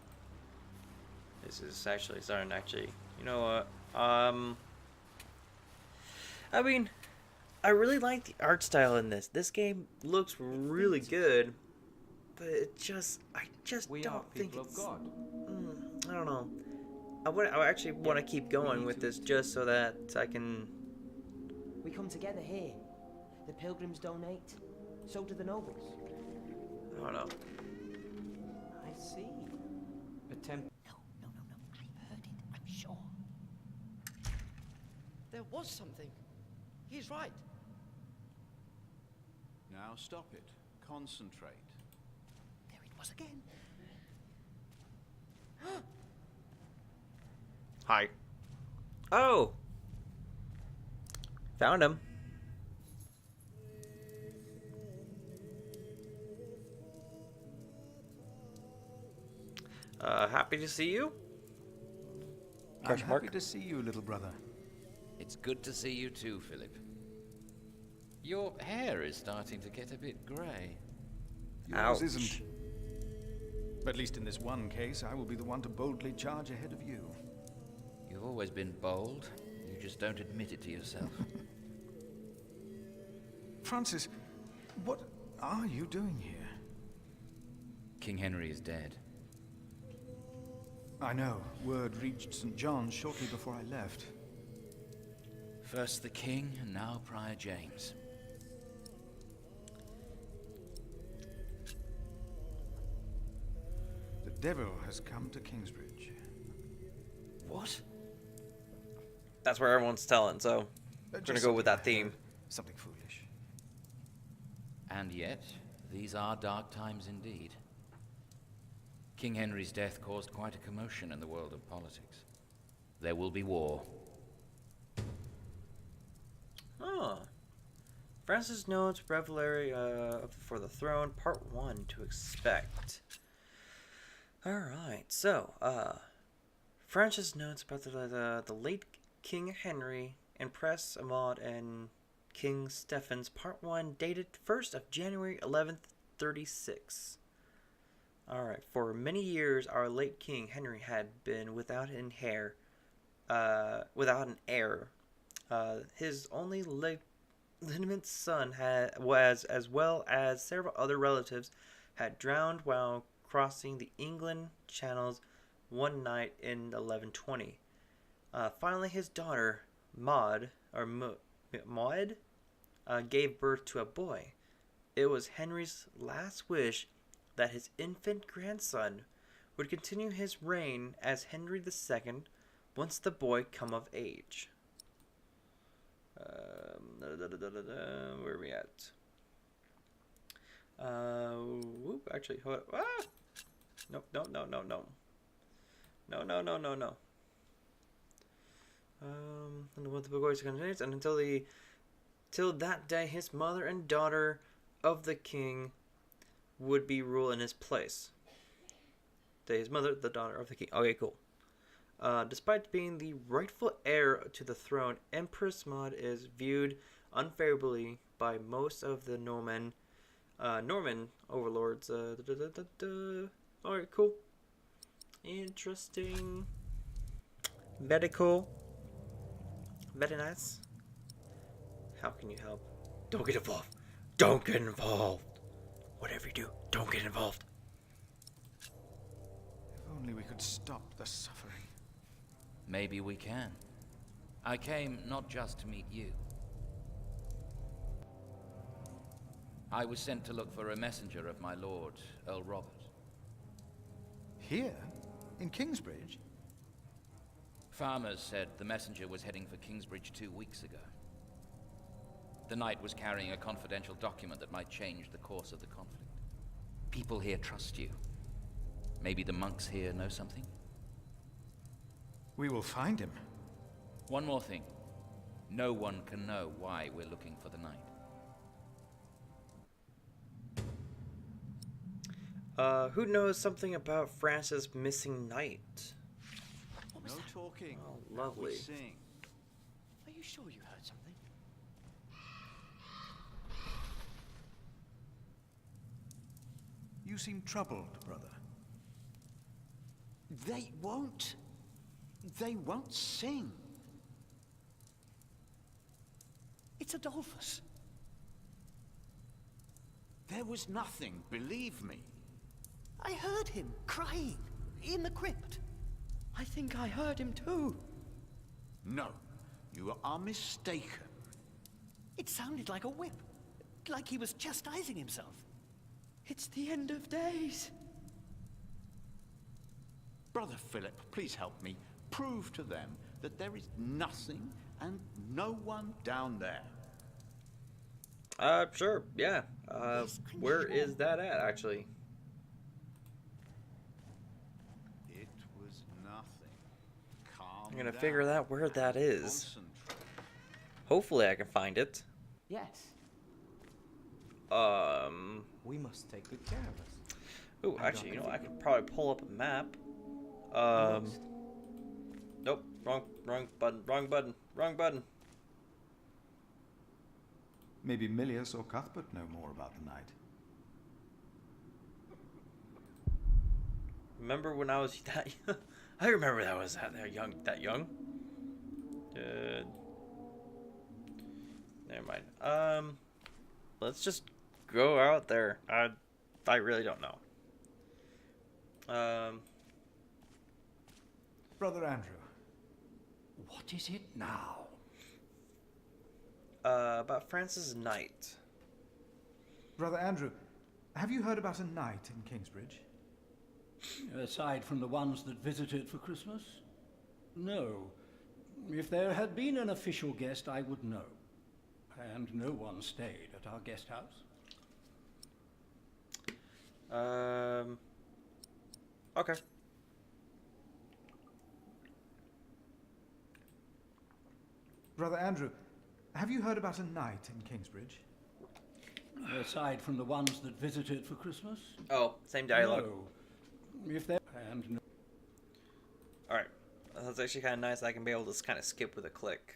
This is actually starting to you know what, I mean, I really like the art style in this. This game looks really good, but I just don't think it's... I don't know. I actually want to keep going with this just so that I can...
We come together here. The pilgrims donate. So do the nobles.
I don't know.
I see.
A temple.
No. I heard it. I'm sure.
There was something. He's right.
Now stop it. Concentrate.
There it was again.
Hi. Oh! Found him. Happy to see you?
I'm happy to see you, little brother.
It's good to see you too, Philip. Your hair is starting to get a bit grey.
Yours isn't. But at least in this one case, I will be the one to boldly charge ahead of you.
You've always been bold. You just don't admit it to yourself.
Francis, what are you doing here?
King Henry is dead.
I know. Word reached St. John's shortly before I left.
First the king, and now Prior James.
The devil has come to Kingsbridge.
What?
That's where everyone's telling, so we're gonna go with that theme.
Something foolish.
And yet, these are dark times indeed. King Henry's death caused quite a commotion in the world of politics. There will be war.
Oh. Francis notes Revelry for the Throne, Part 1 to expect. Alright, so, Francis notes about the late King Henry, Empress Maud, and King Stephen's Part 1, dated 1st of January 11th, 36. Alright, for many years, our late King Henry had been without an heir. His only legitimate son was, as well as several other relatives, had drowned while crossing the England channels one night in 1120. Finally, his daughter, Maud, gave birth to a boy. It was Henry's last wish that his infant grandson would continue his reign as Henry II once the boy come of age. Where are we at? Actually, hold up. Ah! No. And what the boy continues, and till that day, his mother and daughter of the king would be rule in his place. His mother, the daughter of the king. Okay, cool. Despite being the rightful heir to the throne, Empress Maud is viewed unfavorably by most of the Norman overlords. Alright, cool. Interesting. Very cool. Very nice. How can you help? Don't get involved. Don't get involved. Whatever you do, don't get involved.
If only we could stop the suffering.
Maybe we can. I came not just to meet you. I was sent to look for a messenger of my lord, Earl Robert.
Here? In Kingsbridge?
Farmers said the messenger was heading for Kingsbridge 2 weeks ago. The knight was carrying a confidential document that might change the course of the conflict. People here trust you. Maybe the monks here know something?
We will find him.
One more thing. No one can know why we're looking for the knight.
Who knows something about France's missing knight?
No talking.
Oh, lovely.
Are you sure you heard something?
You seem troubled, brother.
They won't sing.
It's Adolphus.
There was nothing, believe me.
I heard him crying in the crypt. I think I heard him too.
No, you are mistaken.
It sounded like a whip, like he was chastising himself. It's the end of days.
Brother Philip, please help me. Prove to them that there is nothing and no one down there.
Sure, yeah. Where is that at, actually?
It was nothing. Calm
I'm gonna
down.
figure out where that is.
Concentrate.
Hopefully I can find it.
Yes. We must take good care of us.
Oh, actually, you know, I could probably pull up a map. Nope, wrong button.
Maybe Milius or Cuthbert know more about the night.
Remember when I was that? I remember that I was that young. Never mind. Let's just go out there. I really don't know.
Brother Andrew.
What is it now?
About Francis Knight.
Brother Andrew, have you heard about a knight in Kingsbridge?
Aside from the ones that visited for Christmas? No. If there had been an official guest, I would know. And no one stayed at our guest house.
Okay.
Brother Andrew, have you heard about a knight in Kingsbridge?
Aside from the ones that visited for Christmas?
Oh, same dialogue.
No. If there and no.
Alright. That's actually kind of nice. I can be able to just kind of skip with a click.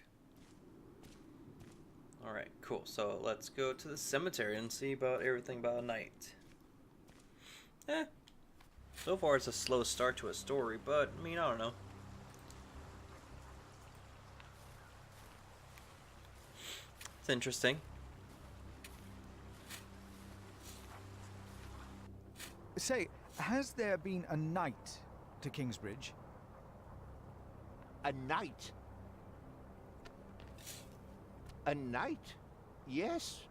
Alright, cool. So let's go to the cemetery and see about everything about a knight. So far it's a slow start to a story, but, I mean, I don't know. It's interesting.
Say, has there been a knight to Kingsbridge?
A knight? A knight? Yes.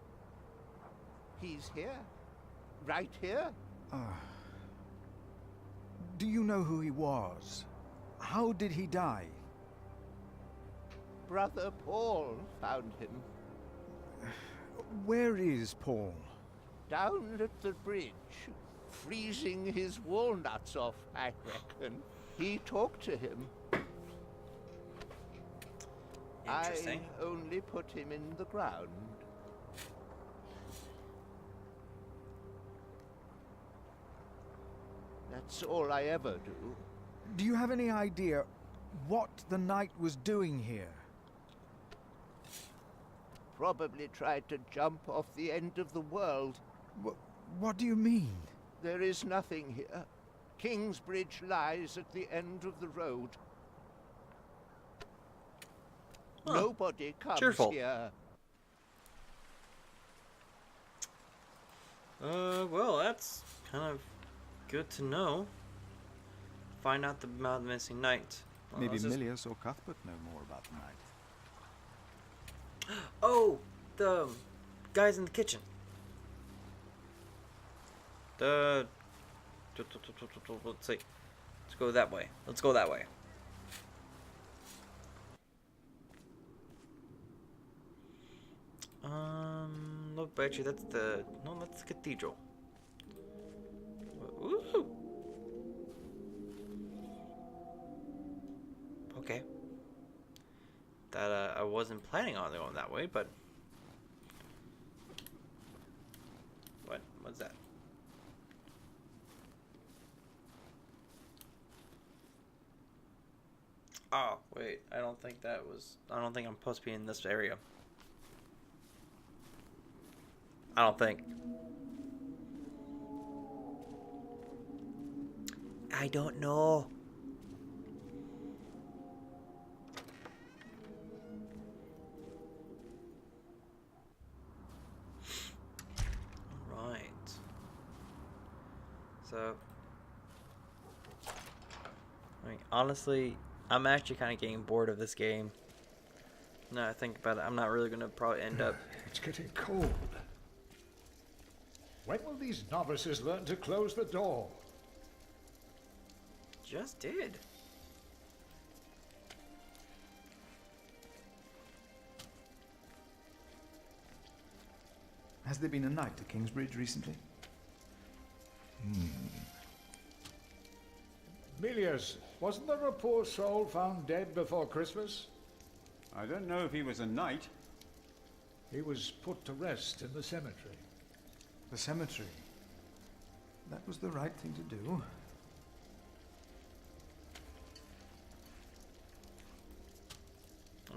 He's here. Right here.
Do you know who he was? How did he die?
Brother Paul found him.
Where is Paul?
Down at the bridge, freezing his walnuts off, I reckon. He talked to him.
Interesting.
I only put him in the ground. That's all I ever do.
Do you have any idea what the knight was doing here?
Probably tried to jump off the end of the world.
What do you mean?
There is nothing here. Kingsbridge lies at the end of the road.
Huh.
Nobody comes
Cheerful.
here.
Well, that's kind of good to know. Find out about the missing knight. Well,
Maybe
let's just-
Milius or Cuthbert know more about the knight.
Oh, the guys in the kitchen. Let's see. Let's go that way. Let's go that way. Look, actually, that's the cathedral. Ooh. Okay. That I wasn't planning on going that way, but what's that? Oh, wait. I don't think I'm supposed to be in this area. I don't think. I don't know. Right. So, I mean, honestly, I'm actually kind of getting bored of this game. Now I think about it, I'm not really going to probably end up...
It's getting cold. When will these novices learn to close the door?
Just did.
Has there been a knight to Kingsbridge recently?
Milius, wasn't there a poor soul found dead before Christmas?
I don't know if he was a knight.
He was put to rest in the cemetery.
The cemetery? That was the right thing to do.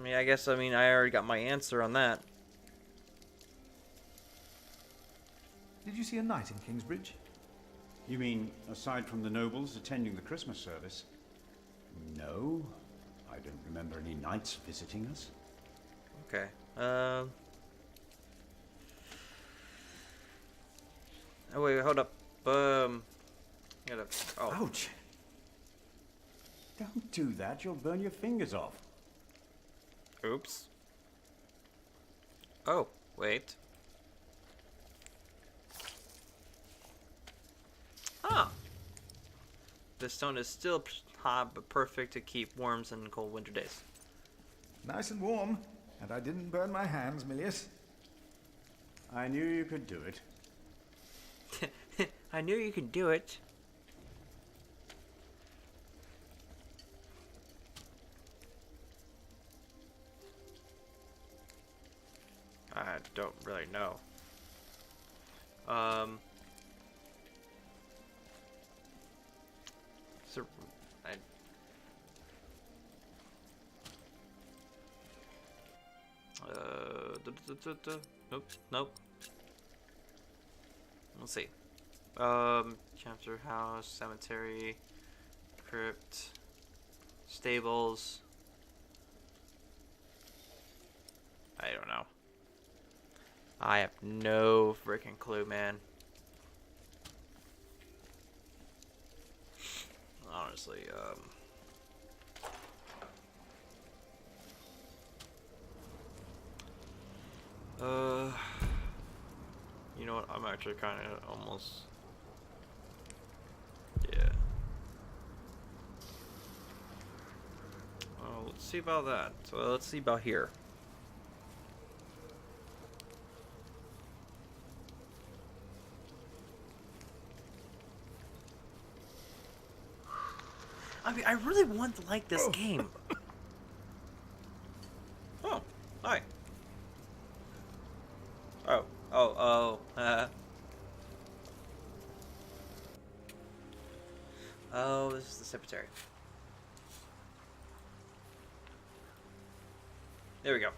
I guess, I already got my answer on that.
Did you see a knight in Kingsbridge?
You mean, aside from the nobles attending the Christmas service? No, I don't remember any knights visiting us.
Okay. Oh wait, hold up. Gotta. Oh.
Ouch! Don't do that. You'll burn your fingers off.
Oops. Oh, wait. Ah. The stone is still hot, but perfect to keep worms in cold winter days.
Nice and warm, and I didn't burn my hands, Milius.
I knew you could do it.
I knew you could do it. I don't really know. So, nope. Let's see. Chapter house, cemetery, crypt, stables. I don't know. I have no freaking clue, man. Honestly, you know what? I'm actually kind of almost, yeah. Oh, let's see about that. So let's see about here. I really want to like this game. Oh, hi. Oh. Oh, this is the cemetery. There we go.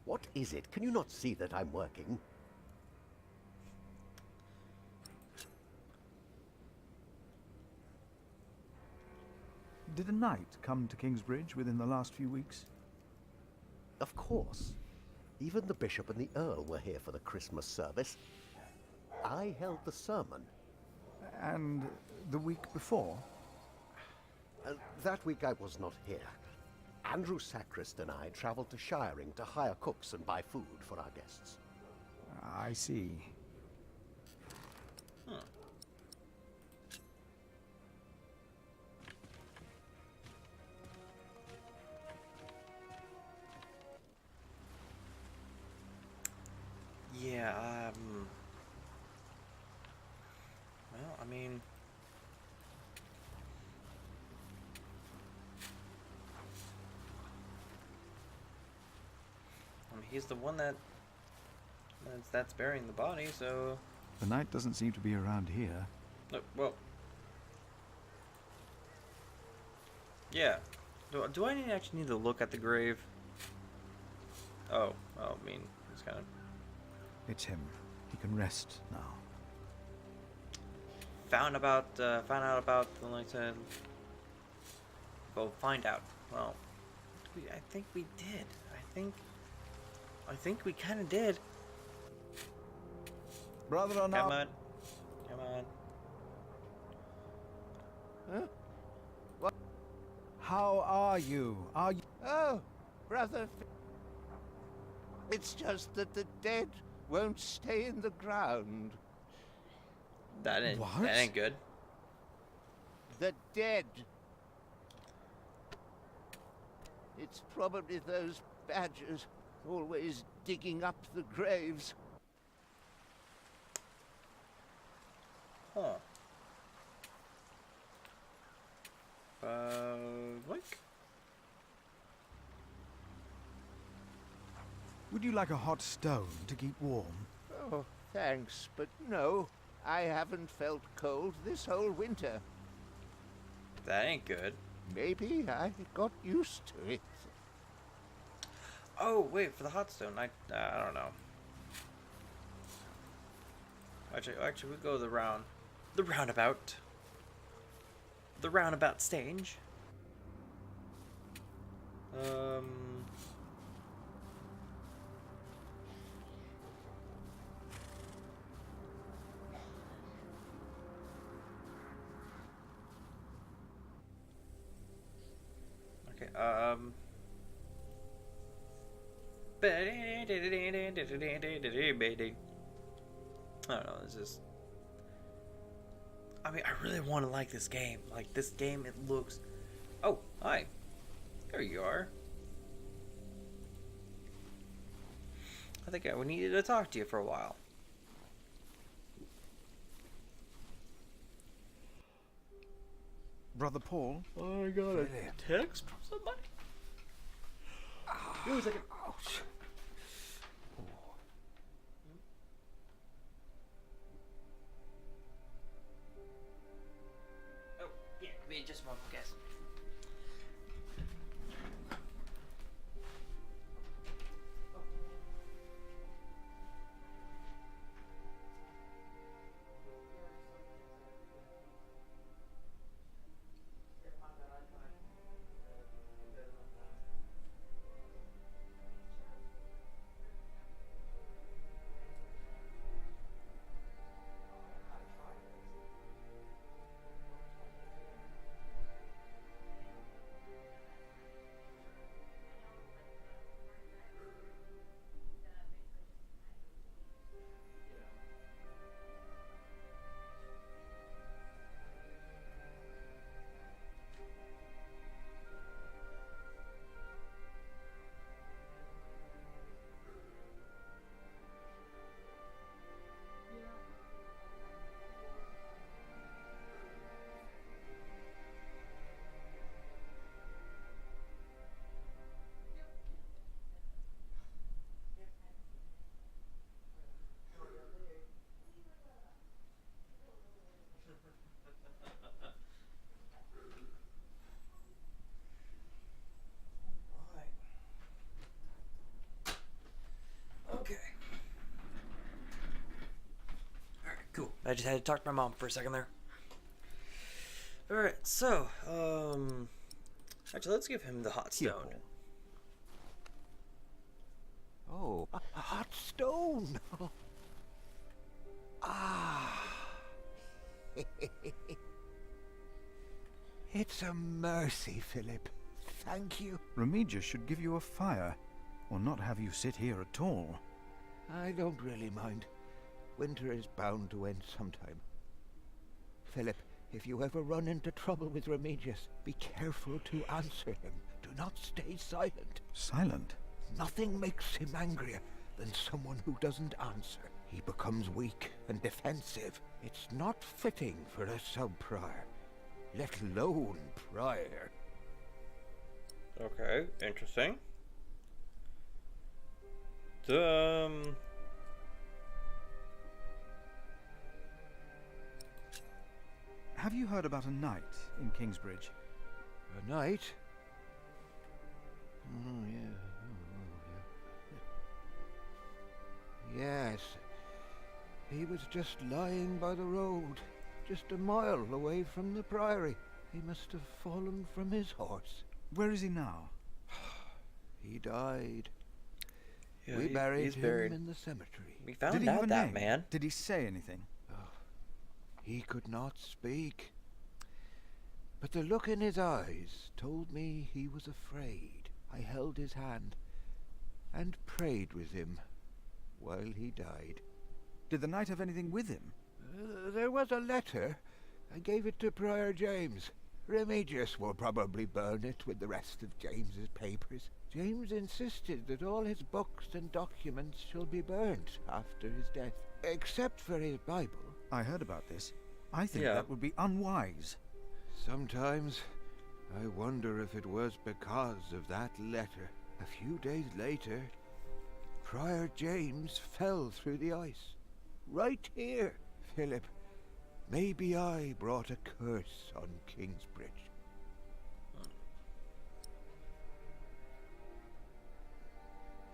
What is it? Can you not see that I'm working?
Did a knight come to Kingsbridge within the last few weeks?
Of course. Even the bishop and the earl were here for the Christmas service. I held the sermon.
And the week before?
That week I was not here. Andrew Sacrist and I travelled to Shiring to hire cooks and buy food for our guests.
I see.
Huh. Yeah, well, I mean, he's the one that's burying the body, so...
The knight doesn't seem to be around here.
Well... Yeah. Do I actually need to look at the grave? Oh, well, I mean, it's kind of...
It's him. He can rest now.
Found out about the Lantern. Well, find out. Well, I think we did. I think we kind of did.
Brother or not?
Come on. Come on.
Huh? What?
How are you? Are you...
Oh, brother. It's just that the dead won't stay in the ground.
That ain't good.
The dead. It's probably those badgers always digging up the graves.
Huh. What?
Would you like a hot stone to keep warm?
Oh, thanks, but no. I haven't felt cold this whole winter.
That ain't good.
Maybe I got used to it.
Oh, wait, for the hot stone, I don't know. Actually, we go the roundabout stage. Okay, I don't know, it's just... I mean, I really want to like this game. Like, this game, it looks... Oh, hi. There you are. I think we needed to talk to you for a while.
Brother Paul?
I got a text from somebody? It was like a...
Ouch.
Oh, yeah, give me just a moment, guys. I just had to talk to my mom for a second there. Alright, so, actually, let's give him the hot stone.
Oh, a hot stone! Ah! It's a mercy, Philip. Thank you.
Remigius should give you a fire, or not have you sit here at all.
I don't really mind. Winter is bound to end sometime. Philip, if you ever run into trouble with Remigius, be careful to answer him. Do not stay silent.
Silent?
Nothing makes him angrier than someone who doesn't answer. He becomes weak and defensive. It's not fitting for a sub-prior, let alone prior.
Okay, interesting.
Have you heard about a knight in Kingsbridge?
A knight? Oh, yeah. Yes. He was just lying by the road, just a mile away from the priory. He must have fallen from his horse.
Where is he now?
He died.
Yeah,
we buried
he's
him
buried
in the cemetery.
We found out that man.
Did he say anything?
Oh, he could not speak. But the look in his eyes told me he was afraid. I held his hand and prayed with him while he died.
Did the knight have anything with him?
There was a letter. I gave it to Prior James. Remigius will probably burn it with the rest of James's papers. James insisted that all his books and documents shall be burnt after his death, except for his Bible.
I heard about this. I think that would be unwise.
Sometimes I wonder if it was because of that letter. A few days later, Prior James fell through the ice. Right here, Philip. Maybe I brought a curse on Kingsbridge.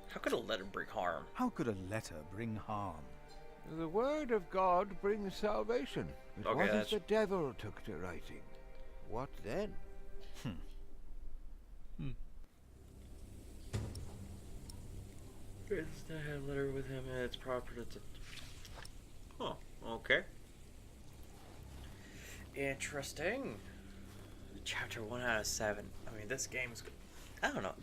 How could a letter bring harm?
How could a letter bring harm?
The word of God brings salvation. But
Okay,
what if
that's-
the devil took to writing? What then?
It's to have a letter with him and it's proper to... Oh, okay. Interesting. Chapter 1 out of 7. I mean, this game's... I don't know.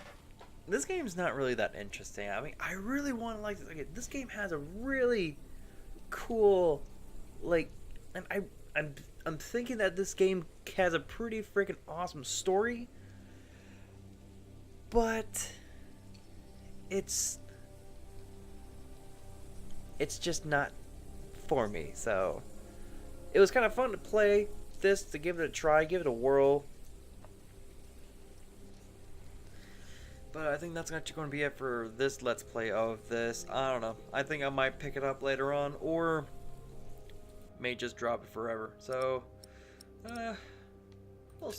This game's not really that interesting. I mean, I really want to like this. Okay, this game has a really cool, like, and I'm thinking that this game has a pretty freaking awesome story, but it's just not for me. So it was kind of fun to play this, to give it a try, give it a whirl. But I think that's actually going to be it for this Let's Play of this. I don't know. I think I might pick it up later on, or may just drop it forever. So, we'll